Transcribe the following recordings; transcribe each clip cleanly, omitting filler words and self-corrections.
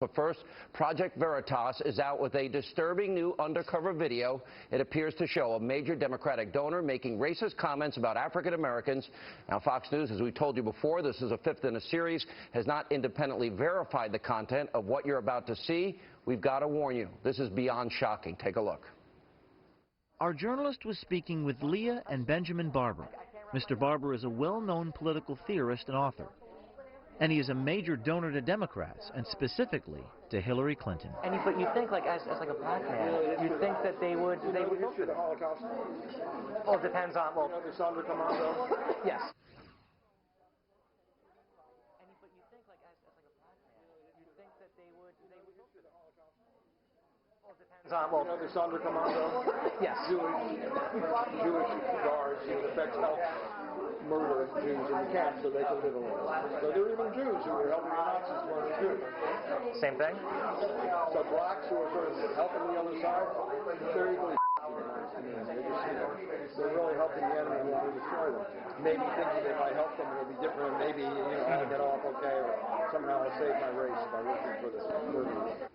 But first, Project Veritas is out with a disturbing new undercover video. It appears to show a major Democratic donor making racist comments about African Americans. Now, Fox News, as we told you before, this is a fifth in a series, has not independently verified the content of what you're about to see. We've got to warn you, this is beyond shocking. Take a look. Our journalist was speaking with Leah and Benjamin Barber. Mr. Barber is a well-known political theorist and author. And he is a major donor to Democrats, and specifically to Hillary Clinton. But you think, like, as like a black man, you think that they would vote for the Holocaust? Well, it depends on, well... You know, the Sandra Commando? Yes. But you think, like, as like a black man, you think that they would vote for the Holocaust? Well, it depends on, well... You know, the Sandra Commando? Yes. Jewish guards, you know, the effects help murder Jews in camps so they can live alone. So there were even Jews who were helping the Nazis murder Jews. Same thing? So blacks who are sort of helping the other side, they're equally they're really helping the enemy when we destroy them. Maybe thinking that if I help them it'll be different, maybe, you know, I'll get off okay, or somehow I'll save my race by working for this murder.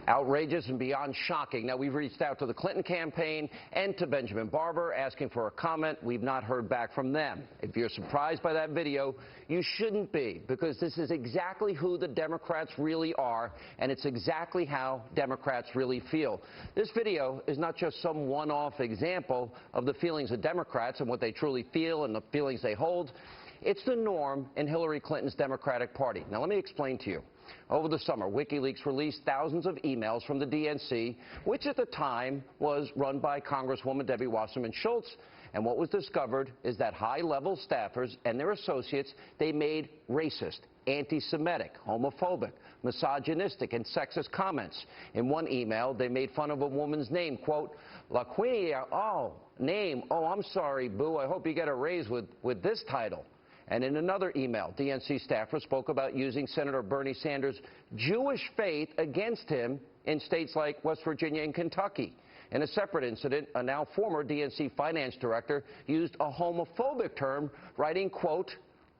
Outrageous and beyond shocking. Now, we've reached out to the Clinton campaign and to Benjamin Barber asking for a comment. We've not heard back from them. If you're surprised by that video, you shouldn't be, because this is exactly who the Democrats really are, and it's exactly how Democrats really feel. This video is not just some one-off example of the feelings of Democrats and what they truly feel and the feelings they hold. It's the norm in Hillary Clinton's Democratic Party. Now, let me explain to you. Over the summer, WikiLeaks released thousands of emails from the DNC, which at the time was run by Congresswoman Debbie Wasserman Schultz. And what was discovered is that high-level staffers and their associates, they made racist, anti-Semitic, homophobic, misogynistic, and sexist comments. In one email, they made fun of a woman's name, quote, LaQuinia, I'm sorry, boo, I hope you get a raise with this title. And in another email, DNC staffers spoke about using Senator Bernie Sanders' Jewish faith against him in states like West Virginia and Kentucky. In a separate incident, a now former DNC finance director used a homophobic term, writing, quote,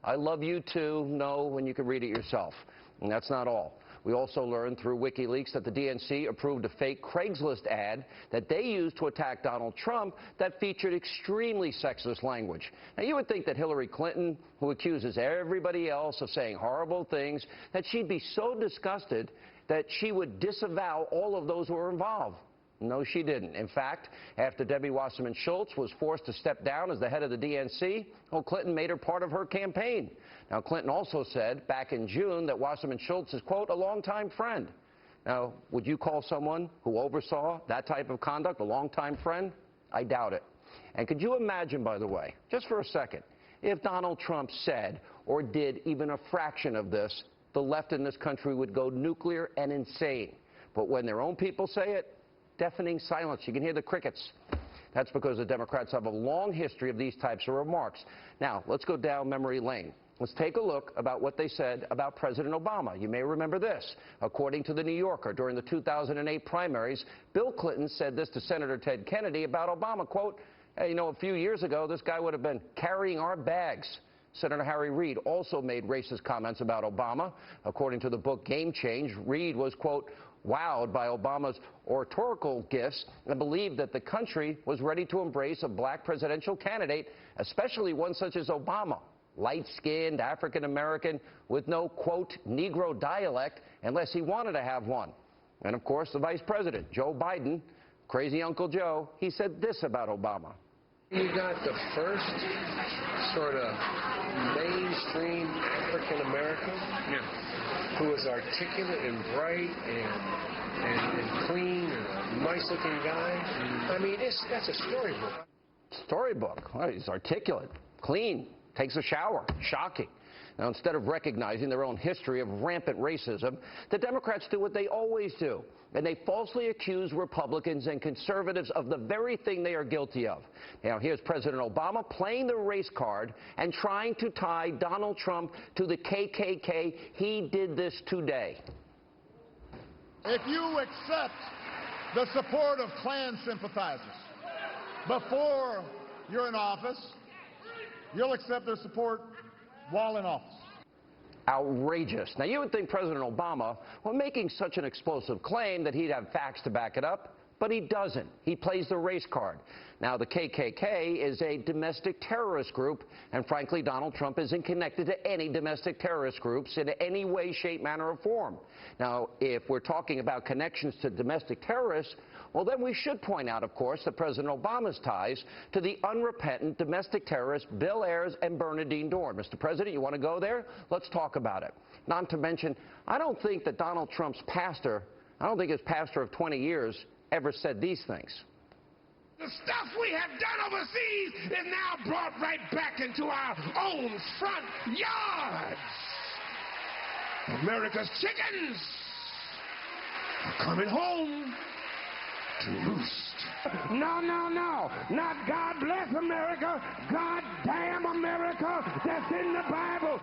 I love you too, no, when you can read it yourself. And that's not all. We also learned through WikiLeaks that the DNC approved a fake Craigslist ad that they used to attack Donald Trump that featured extremely sexist language. Now, you would think that Hillary Clinton, who accuses everybody else of saying horrible things, that she'd be so disgusted that she would disavow all of those who were involved. No, she didn't. In fact, after Debbie Wasserman Schultz was forced to step down as the head of the DNC, Clinton made her part of her campaign. Now, Clinton also said back in June that Wasserman Schultz is, quote, a longtime friend. Now, would you call someone who oversaw that type of conduct a longtime friend? I doubt it. And could you imagine, by the way, just for a second, if Donald Trump said or did even a fraction of this, the left in this country would go nuclear and insane. But when their own people say it, deafening silence. You can hear the crickets. That's because the Democrats have a long history of these types of remarks. Now, let's go down memory lane. Let's take a look about what they said about President Obama. You may remember this. According to The New Yorker, during the 2008 primaries, Bill Clinton said this to Senator Ted Kennedy about Obama, quote, hey, you know, a few years ago, this guy would have been carrying our bags. Senator Harry Reid also made racist comments about Obama. According to the book Game Change, Reid was, quote, wowed by Obama's oratorical gifts and believed that the country was ready to embrace a black presidential candidate, especially one such as Obama, light-skinned, African-American, with no, quote, Negro dialect, unless he wanted to have one. And, of course, the vice president, Joe Biden, crazy Uncle Joe, he said this about Obama. You got the first sort of mainstream African-American who was articulate and bright and clean and a nice-looking guy. I mean, that's a storybook. Storybook. Well, he's articulate, clean, takes a shower. Shocking. Now, instead of recognizing their own history of rampant racism, the Democrats do what they always do, and they falsely accuse Republicans and conservatives of the very thing they are guilty of. Now, here's President Obama playing the race card and trying to tie Donald Trump to the KKK. He did this today. If you accept the support of Klan sympathizers before you're in office, you'll accept their support while in office. Outrageous. Now, you would think President Obama, well, making such an explosive claim that he'd have facts to back it up, but he doesn't. He plays the race card. Now, the KKK is a domestic terrorist group, and frankly, Donald Trump isn't connected to any domestic terrorist groups in any way, shape, manner, or form. Now, if we're talking about connections to domestic terrorists, well, then we should point out, of course, that President Obama's ties to the unrepentant domestic terrorists Bill Ayers and Bernardine Dohrn. Mr. President, you want to go there? Let's talk about it. Not to mention, I don't think that Donald Trump's pastor, I don't think his pastor of 20 years ever said these things. The stuff we have done overseas is now brought right back into our own front yards. America's chickens are coming home to roost. No, no, no. Not God bless America. God damn America. That's in the Bible.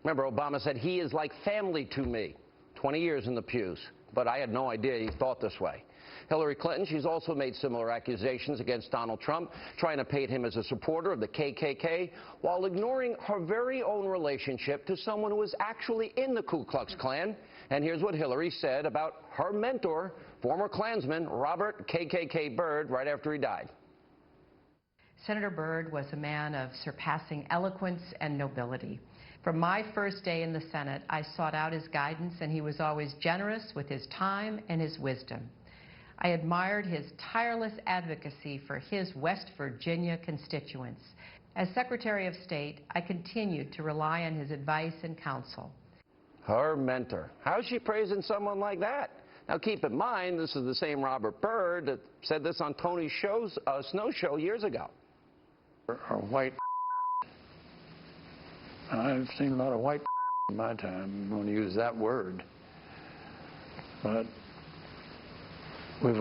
Remember, Obama said he is like family to me. 20 years in the pews. But I had no idea he thought this way. Hillary Clinton, she's also made similar accusations against Donald Trump, trying to paint him as a supporter of the KKK, while ignoring her very own relationship to someone who was actually in the Ku Klux Klan. And here's what Hillary said about her mentor, former Klansman Robert KKK Byrd, right after he died. Senator Byrd was a man of surpassing eloquence and nobility. From my first day in the Senate, I sought out his guidance, and he was always generous with his time and his wisdom. I admired his tireless advocacy for his West Virginia constituents. As Secretary of State, I continued to rely on his advice and counsel. Her mentor. How's she praising someone like that? Now, keep in mind, this is the same Robert Byrd that said this on Tony's Snow Show years ago. Are white. I've seen a lot of white in my time. I'm going to use that word. But we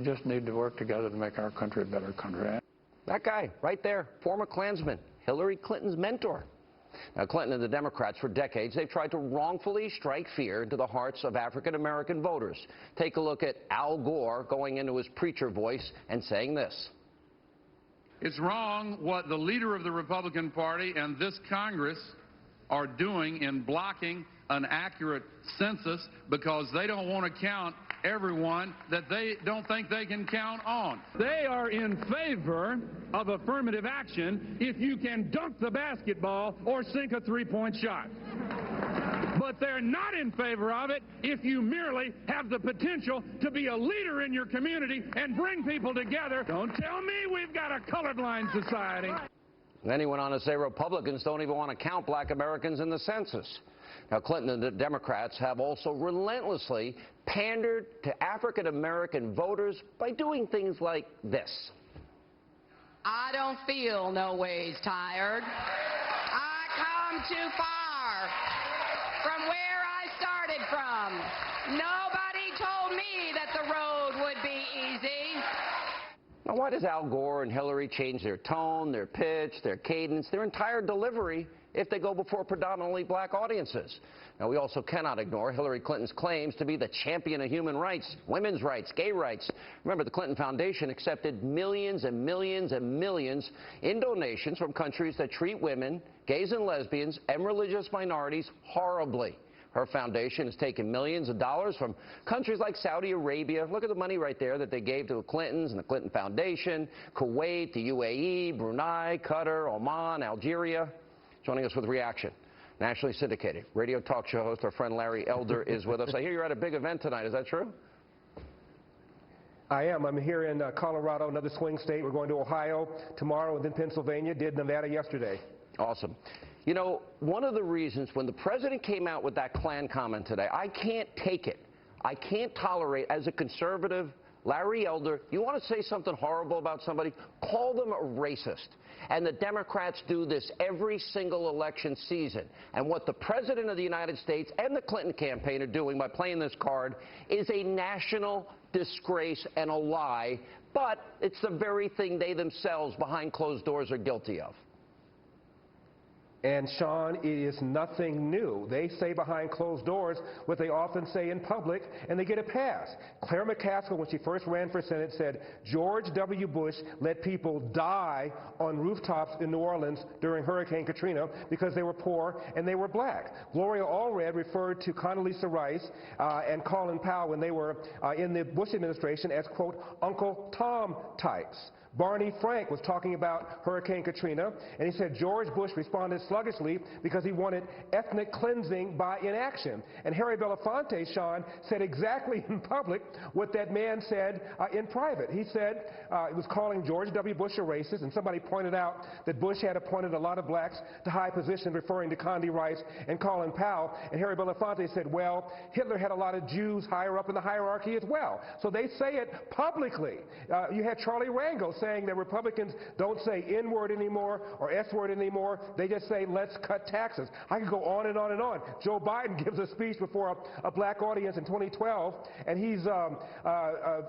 just need to work together to make our country a better country. That guy right there, former Klansman, Hillary Clinton's mentor. Now, Clinton and the Democrats, for decades, they've tried to wrongfully strike fear into the hearts of African-American voters. Take a look at Al Gore going into his preacher voice and saying this. It's wrong what the leader of the Republican Party and this Congress are doing in blocking an accurate census because they don't want to count everyone that they don't think they can count on. They are in favor of affirmative action if you can dunk the basketball or sink a three-point shot. But they're not in favor of it if you merely have the potential to be a leader in your community and bring people together. Don't tell me we've got a colorblind society. Then he went on to say Republicans don't even want to count black Americans in the census. Now, Clinton and the Democrats have also relentlessly pandered to African-American voters by doing things like this. I don't feel no ways tired. I come too far from where I started from. Nobody told me that the road would be easy. Now, why does Al Gore and Hillary change their tone, their pitch, their cadence, their entire delivery if they go before predominantly black audiences? Now, we also cannot ignore Hillary Clinton's claims to be the champion of human rights, women's rights, gay rights. Remember, the Clinton Foundation accepted millions and millions and millions in donations from countries that treat women, gays and lesbians, and religious minorities horribly. Her foundation has taken millions of dollars from countries like Saudi Arabia. Look at the money right there that they gave to the Clintons and the Clinton Foundation, Kuwait, the UAE, Brunei, Qatar, Oman, Algeria. Joining us with reaction, nationally syndicated radio talk show host, our friend Larry Elder is with us. I hear you're at a big event tonight. Is that true? I am. I'm here in Colorado, another swing state. We're going to Ohio tomorrow and then Pennsylvania. Did Nevada yesterday. Awesome. You know, one of the reasons when the president came out with that Klan comment today, I can't take it. I can't tolerate, as a conservative, Larry Elder, you want to say something horrible about somebody, call them a racist. And the Democrats do this every single election season. And what the President of the United States and the Clinton campaign are doing by playing this card is a national disgrace and a lie, but it's the very thing they themselves behind closed doors are guilty of. And Sean, it is nothing new. They say behind closed doors what they often say in public, and they get a pass. Claire McCaskill, when she first ran for Senate, said George W. Bush let people die on rooftops in New Orleans during Hurricane Katrina because they were poor and they were black. Gloria Allred referred to Condoleezza Rice and Colin Powell when they were in the Bush administration as, quote, Uncle Tom types. Barney Frank was talking about Hurricane Katrina, and he said George Bush responded sluggishly because he wanted ethnic cleansing by inaction. And Harry Belafonte, Sean, said exactly in public what that man said in private. He said he was calling George W. Bush a racist, and somebody pointed out that Bush had appointed a lot of blacks to high positions, referring to Condi Rice and Colin Powell. And Harry Belafonte said, well, Hitler had a lot of Jews higher up in the hierarchy as well. So they say it publicly. You had Charlie Rangel saying that Republicans don't say N-word anymore or S-word anymore. They just say, let's cut taxes. I could go on and on and on. Joe Biden gives a speech before a black audience in 2012, and he's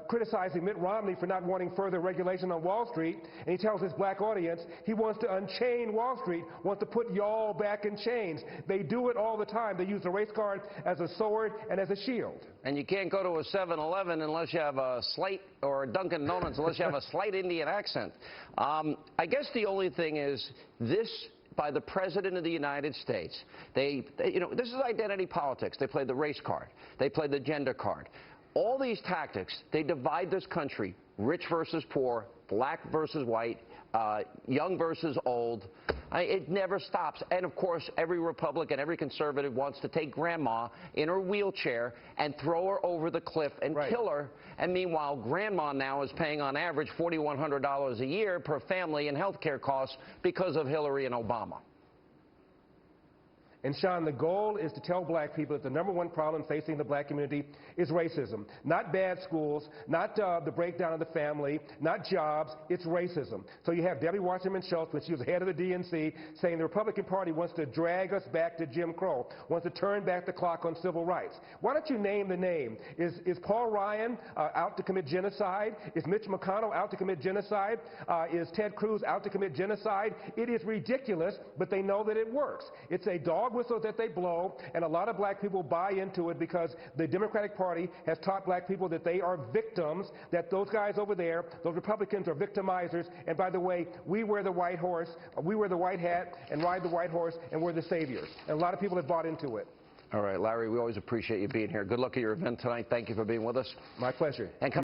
criticizing Mitt Romney for not wanting further regulation on Wall Street, and he tells his black audience he wants to unchain Wall Street, wants to put y'all back in chains. They do it all the time. They use the race card as a sword and as a shield. And you can't go to a 7-Eleven unless you have a slight, or a Dunkin' Donuts unless you have a slight Indian accent. I guess the only thing is this by the President of the United States. You know, this is identity politics. They play the race card. They play the gender card. All these tactics, they divide this country, rich versus poor, black versus white, young versus old. It never stops. And, of course, every Republican, every conservative wants to take Grandma in her wheelchair and throw her over the cliff and kill her. And meanwhile, Grandma now is paying on average $4,100 a year per family in health care costs because of Hillary and Obama. And, Sean, the goal is to tell black people that the #1 problem facing the black community is racism. Not bad schools, not the breakdown of the family, not jobs, it's racism. So you have Debbie Wasserman Schultz, when she was head of the DNC, saying the Republican Party wants to drag us back to Jim Crow, wants to turn back the clock on civil rights. Why don't you name the name? Is Paul Ryan out to commit genocide? Is Mitch McConnell out to commit genocide? Is Ted Cruz out to commit genocide? It is ridiculous, but they know that it works. It's a dog whistle that they blow, and a lot of black people buy into it because the Democratic Party has taught black people that they are victims, that those guys over there, those Republicans, are victimizers. And by the way, we wear the white horse, we wear the white hat and ride the white horse, and we're the saviors. And a lot of people have bought into it. All right, Larry, we always appreciate you being here. Good luck at your event tonight. Thank you for being with us. My pleasure. And come